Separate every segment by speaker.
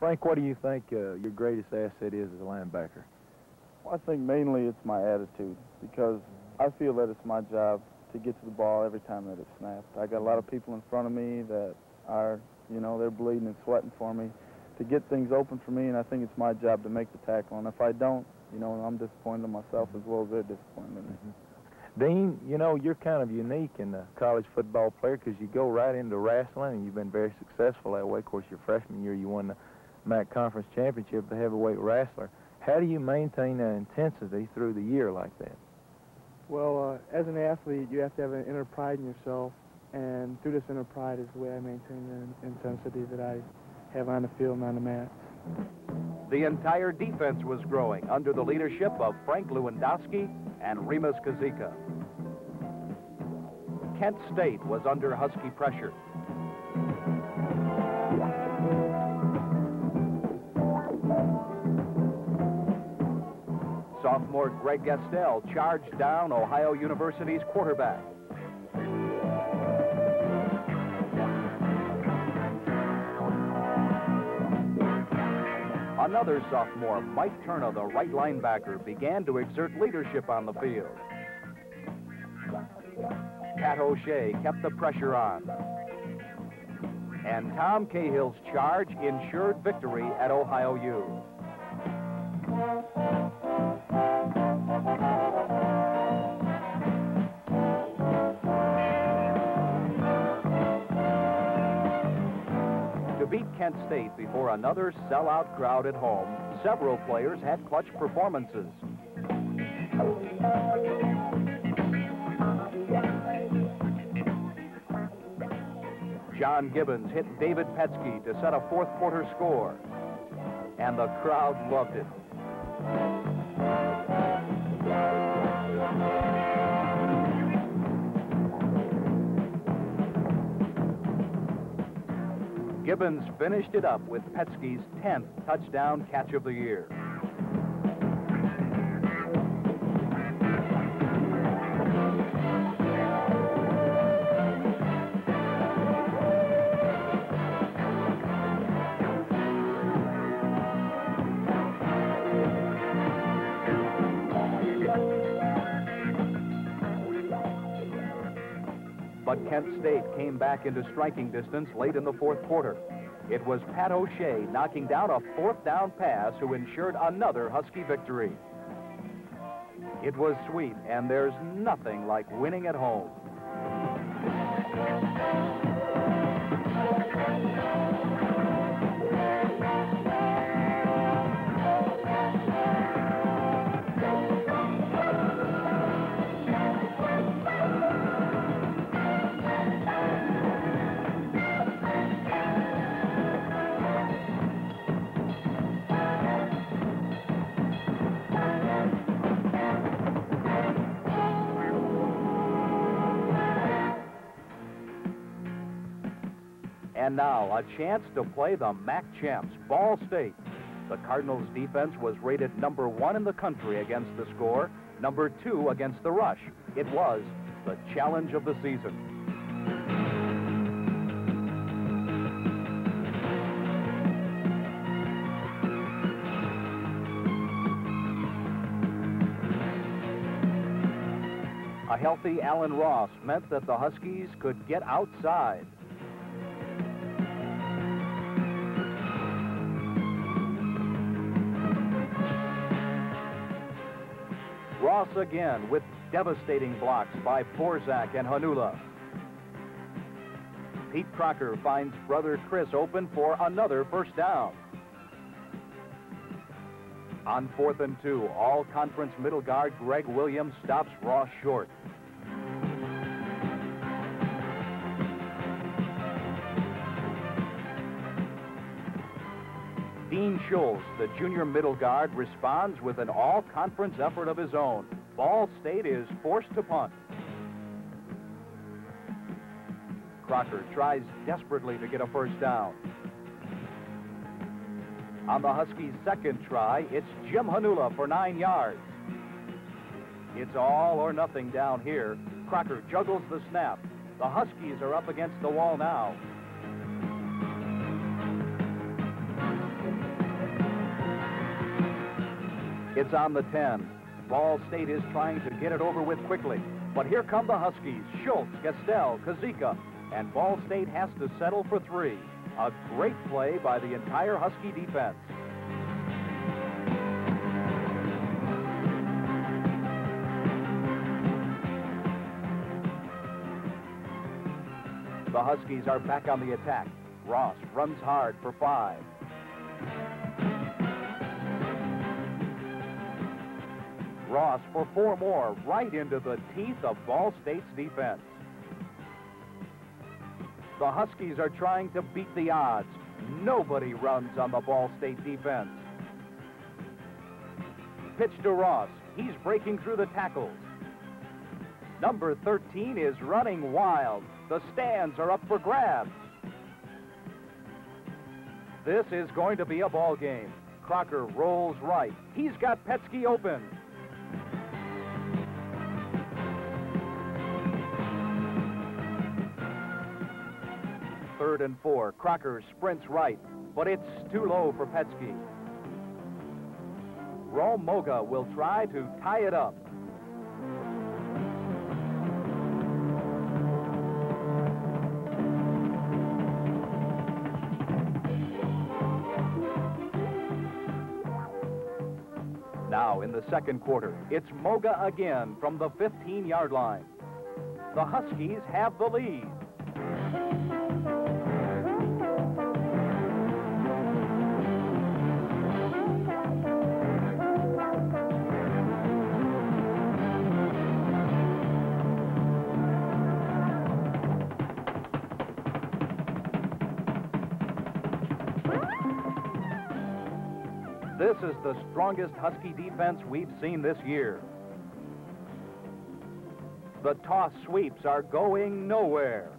Speaker 1: Frank, what do you think your greatest asset is as a linebacker?
Speaker 2: Well, I think mainly it's my attitude, because I feel that it's my job to get to the ball every time that it's snapped. I got a lot of people in front of me that are, you know, they're bleeding and sweating for me to get things open for me, and I think it's my job to make the tackle. And if I don't, you know, I'm disappointed in myself as well as they're disappointed in me.
Speaker 1: Dean, you know, you're kind of unique in the college football player because you go right into wrestling, and you've been very successful that way. Of course, your freshman year, you won the MAC Conference Championship, the heavyweight wrestler. How do you maintain that intensity through the year like that?
Speaker 3: Well, as an athlete, you have to have an inner pride in yourself, and through this inner pride is the way I maintain the intensity that I have on the field and on the mat.
Speaker 4: The entire defense was growing under the leadership of Frank Lewandowski and Remus Kazika. Kent State was under Husky pressure. Sophomore Greg Gastel charged down Ohio University's quarterback. Another sophomore, Mike Turner, the right linebacker, began to exert leadership on the field. Pat O'Shea kept the pressure on. And Tom Cahill's charge ensured victory at Ohio U. To beat Kent State before another sellout crowd at home, several players had clutch performances. John Gibbons hit David Petsky to set a fourth-quarter score, and the crowd loved it. Gibbons finished it up with Petsky's 10th touchdown catch of the year. But Kent State came back into striking distance late in the fourth quarter. It was Pat O'Shea knocking down a fourth down pass who ensured another Husky victory. It was sweet, and there's nothing like winning at home. And now, a chance to play the MAC champs, Ball State. The Cardinals' defense was rated number 1 in the country against the score, number 2 against the rush. It was the challenge of the season. A healthy Alan Ross meant that the Huskies could get outside. Ross again with devastating blocks by Borzak and Hanula. Pete Crocker finds brother Chris open for another first down. On 4th and 2, all-conference middle guard Greg Williams stops Ross short. Dean Schultz, the junior middle guard, responds with an all-conference effort of his own. Ball State is forced to punt. Crocker tries desperately to get a first down. On the Huskies' second try, it's Jim Hanula for 9 yards. It's all or nothing down here. Crocker juggles the snap. The Huskies are up against the wall now. It's on the 10. Ball State is trying to get it over with quickly. But here come the Huskies. Schultz, Gastel, Kazika, and Ball State has to settle for 3. A great play by the entire Husky defense. The Huskies are back on the attack. Ross runs hard for 5. Ross for 4 more, right into the teeth of Ball State's defense. The Huskies are trying to beat the odds. Nobody runs on the Ball State defense. Pitch to Ross. He's breaking through the tackles. Number 13 is running wild. The stands are up for grabs. This is going to be a ball game. Crocker rolls right. He's got Petsky open. Third and 4. Crocker sprints right, but it's too low for Petsky. Rome Moga will try to tie it up. Now in the second quarter, it's Moga again from the 15-yard line. The Huskies have the lead. This is the strongest Husky defense we've seen this year. The toss sweeps are going nowhere.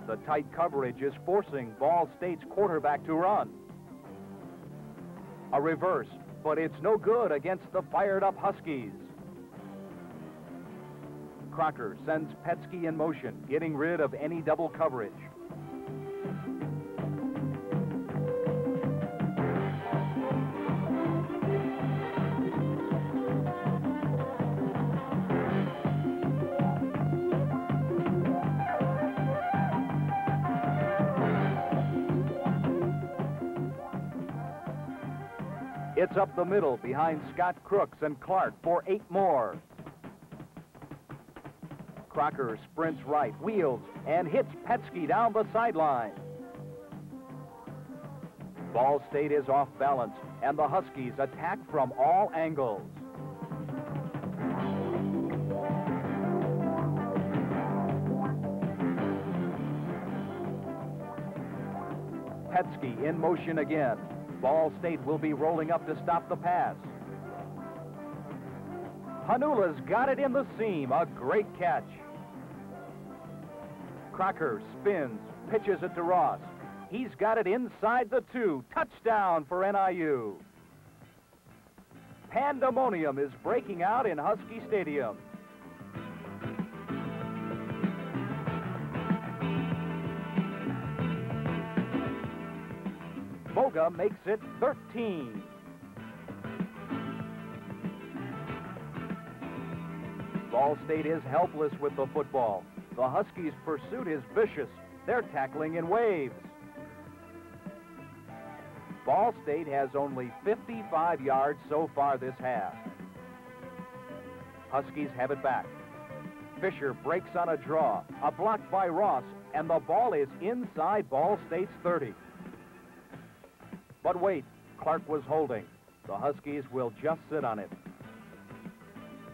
Speaker 4: The tight coverage is forcing Ball State's quarterback to run. A reverse, but it's no good against the fired-up Huskies. Crocker sends Petsky in motion, getting rid of any double coverage. It's up the middle behind Scott Crooks and Clark for 8 more. Crocker sprints right, wheels, and hits Petsky down the sideline. Ball State is off balance, and the Huskies attack from all angles. Petsky in motion again. Ball State will be rolling up to stop the pass. Hanula's got it in the seam. A great catch. Crocker spins, pitches it to Ross. He's got it inside the 2. Touchdown for NIU. Pandemonium is breaking out in Husky Stadium. Moga makes it 13. Ball State is helpless with the football. The Huskies' pursuit is vicious. They're tackling in waves. Ball State has only 55 yards so far this half. Huskies have it back. Fisher breaks on a draw, a block by Ross, and the ball is inside Ball State's 30. But wait, Clark was holding. The Huskies will just sit on it.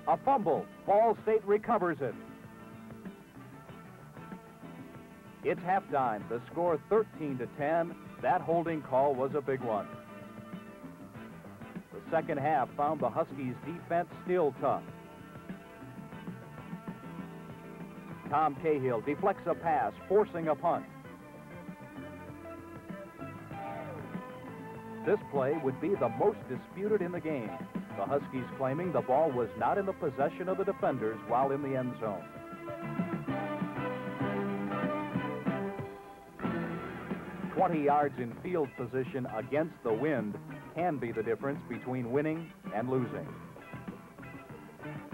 Speaker 4: A fumble. Ball State recovers it. It's halftime. The score 13-10. That holding call was a big one. The second half found the Huskies' defense still tough. Tom Cahill deflects a pass, forcing a punt. This play would be the most disputed in the game. The Huskies claiming the ball was not in the possession of the defenders while in the end zone. "20 yards in field position against the wind. can be the difference between winning and losing.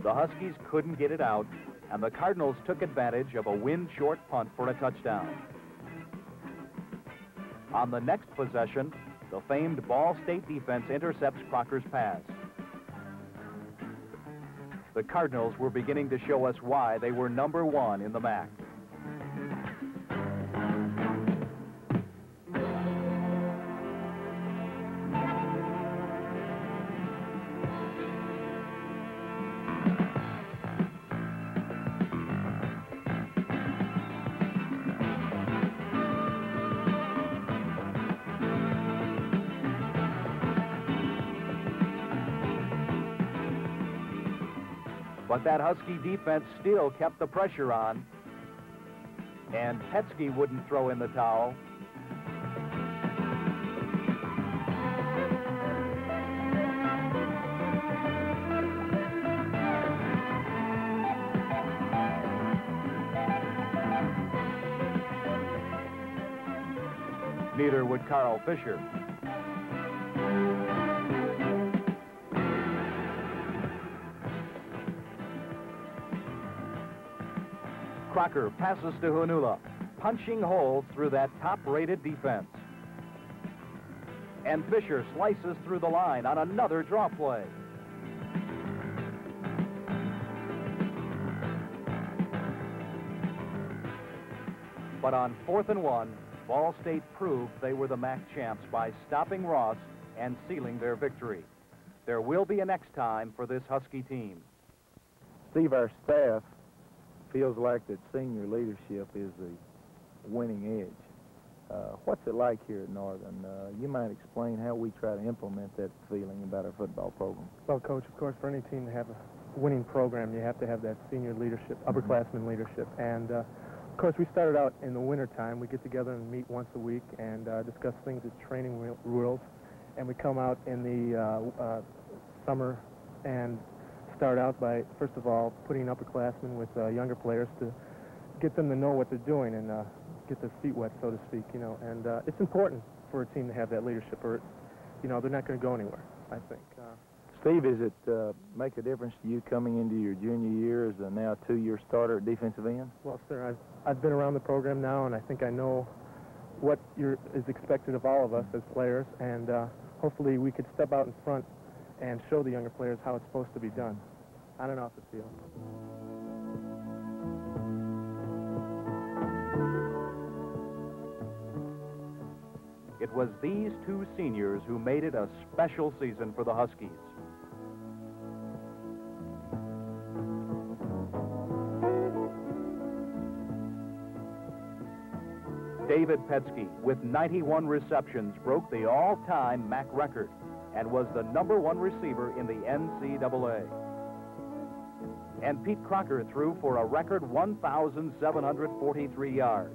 Speaker 4: The Huskies couldn't get it out, and the Cardinals took advantage of a wind-short punt for a touchdown. On the next possession, the famed Ball State defense intercepts Crocker's pass. The Cardinals were beginning to show us why they were #1 in the MAC. But that Husky defense still kept the pressure on, and Petsky wouldn't throw in the towel. Neither would Carl Fisher. Crocker passes to Hunula, punching holes through that top-rated defense. And Fisher slices through the line on another draw play. But on 4th and 1, Ball State proved they were the MAC champs by stopping Ross and sealing their victory. There will be a next time for this Husky team.
Speaker 1: Steve, our staff feels like that senior leadership is the winning edge. What's it like here at Northern? You might explain how we try to implement that feeling about our football program.
Speaker 3: Well, Coach, of course, for any team to have a winning program, you have to have that senior leadership, upperclassmen leadership. And, of course, we started out in the wintertime. We get together and meet once a week and discuss things as training rules. And we come out in the summer and start out by, first of all, putting upperclassmen with younger players to get them to know what they're doing and get their feet wet, so to speak, you know. And it's important for a team to have that leadership, or, you know, they're not going to go anywhere, I think.
Speaker 1: Steve, is it make a difference to you coming into your junior year as a now 2-year starter at defensive end?
Speaker 3: Well, sir, I've been around the program now, and I think I know what is expected of all of us as players, and hopefully we could step out in front and show the younger players how it's supposed to be done. I don't know how to feel.
Speaker 4: It was these two seniors who made it a special season for the Huskies. David Petsky, with 91 receptions, broke the all-time MAC record and was the #1 receiver in the NCAA. And Pete Crocker threw for a record 1,743 yards.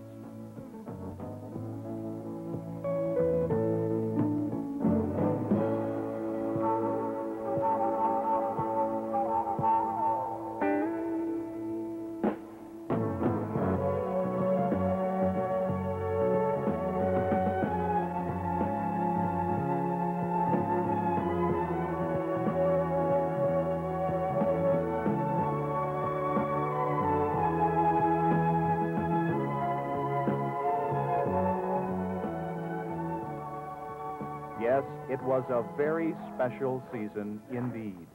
Speaker 4: Yes, it was a very special season indeed.